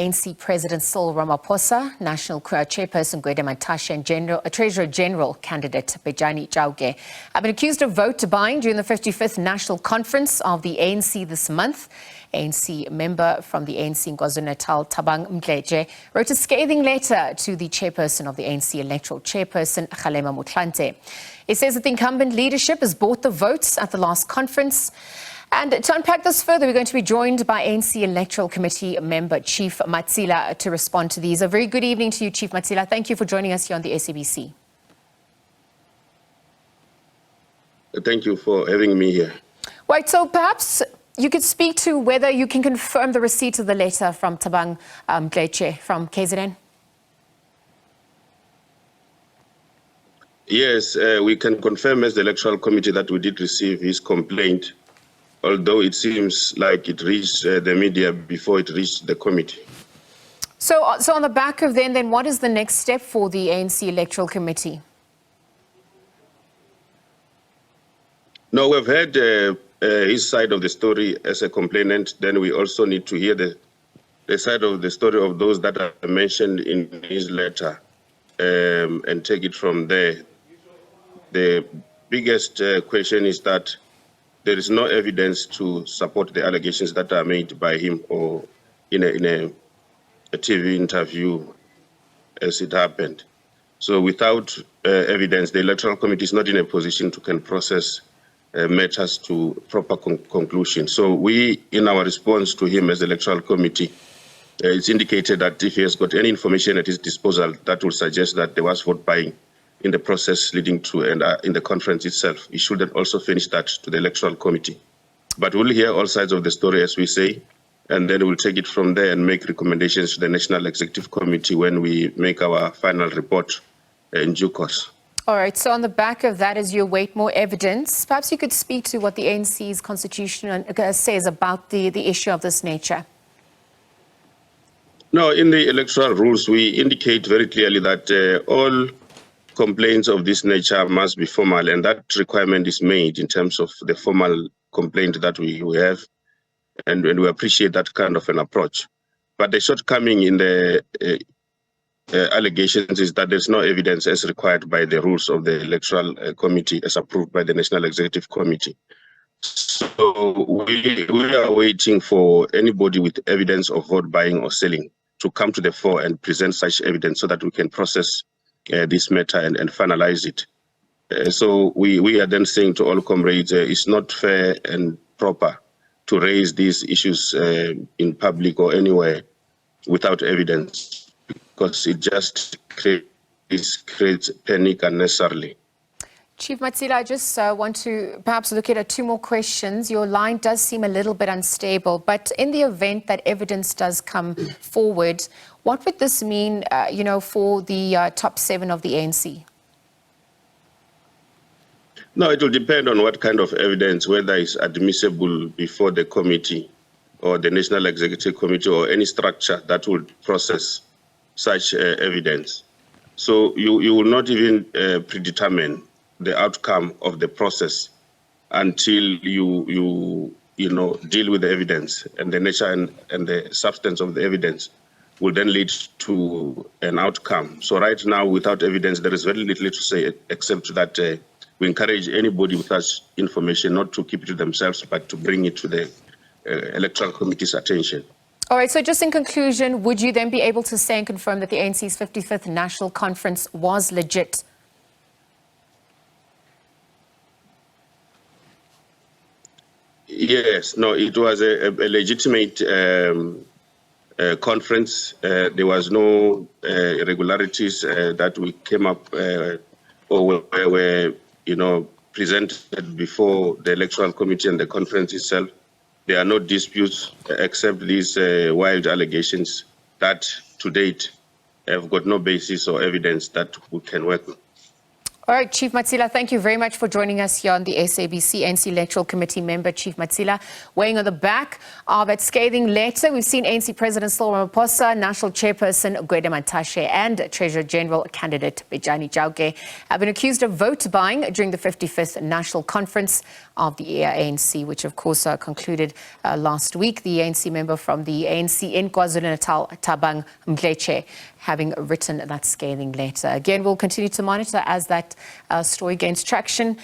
ANC President Cyril Ramaphosa, National Chairperson Gwede Mantashe and Treasurer General candidate Bejani Chauke have been accused of vote buying during the 55th National Conference of the ANC this month. ANC member from the ANC in KwaZulu-Natal, Thabang Mdletshe, wrote a scathing letter to the chairperson of the ANC Electoral Chairperson, Kgalema Motlanthe. He says that the incumbent leadership has bought the votes at the last conference. And to unpack this further, we're going to be joined by ANC Electoral Committee member Chief Matsila to respond to these. A very good evening to you, Chief Matsila. Thank you for joining us here on the SABC. Thank you for having me here. Right, so perhaps you could speak to whether you can confirm the receipt of the letter from Thabang Mdletshe from KZN. Yes, we can confirm as the Electoral Committee that we did receive his complaint, although it seems like it reached the media before it reached the committee. So on the back of then what is the next step for the ANC Electoral Committee? No, we've heard his side of the story as a complainant. Then we also need to hear the side of the story of those that are mentioned in his letter and take it from there. The biggest question is that there is no evidence to support the allegations that are made by him or in a TV interview as it happened. So without evidence, the Electoral Committee is not in a position to can process matters to proper conclusion. So we, in our response to him as the Electoral Committee, it's indicated that if he has got any information at his disposal that will suggest that there was vote buying in the process leading to and in the conference itself, he should then also finish that to the Electoral Committee. But we'll hear all sides of the story, as we say, and then we'll take it from there and make recommendations to the National Executive Committee when we make our final report in due course. All right, so on the back of that, as you await more evidence, perhaps you could speak to what the ANC's constitution says about the issue of this nature. No, in the electoral rules, we indicate very clearly that all complaints of this nature must be formal, and that requirement is made in terms of the formal complaint that we have, and we appreciate that kind of an approach. But the shortcoming in the allegations is that there's no evidence as required by the rules of the Electoral Committee as approved by the National Executive Committee. So we are waiting for anybody with evidence of vote buying or selling to come to the fore and present such evidence so that we can process this matter and finalize it. So we are then saying to all comrades, it's not fair and proper to raise these issues in public or anywhere without evidence, because it just creates panic unnecessarily. Chief Matsila, I just want to perhaps look at two more questions. Your line does seem a little bit unstable, but in the event that evidence does come forward, what would this mean, for the top 7 of the ANC? No, it will depend on what kind of evidence, whether it's admissible before the committee or the National Executive Committee or any structure that will process such evidence. So you will not even predetermine the outcome of the process until you deal with the evidence, and the nature and the substance of the evidence will then lead to an outcome. So right now, without evidence, there is very little to say except that we encourage anybody with such information not to keep it to themselves, but to bring it to the Electoral Committee's attention. All right, so just in conclusion, would you then be able to say and confirm that the ANC's 55th National Conference was legit? Yes, no, it was a legitimate conference. There was no irregularities that we came up or were presented before the Electoral Committee and the conference itself. There are no disputes except these wild allegations that to date have got no basis or evidence that we can work with. All right, Chief Matsila, thank you very much for joining us here on the SABC ANC Electoral Committee member, Chief Matsila, weighing on the back of that scathing letter. We've seen ANC President Cyril Ramaphosa, National Chairperson Gwede Mantashe and Treasurer General candidate Bejani Chauke have been accused of vote buying during the 55th National Conference of the ANC, which of course concluded last week. The ANC member from the ANC in KwaZulu-Natal, Thabang Mdletshe, having written that scathing letter. Again, we'll continue to monitor as that story gains traction.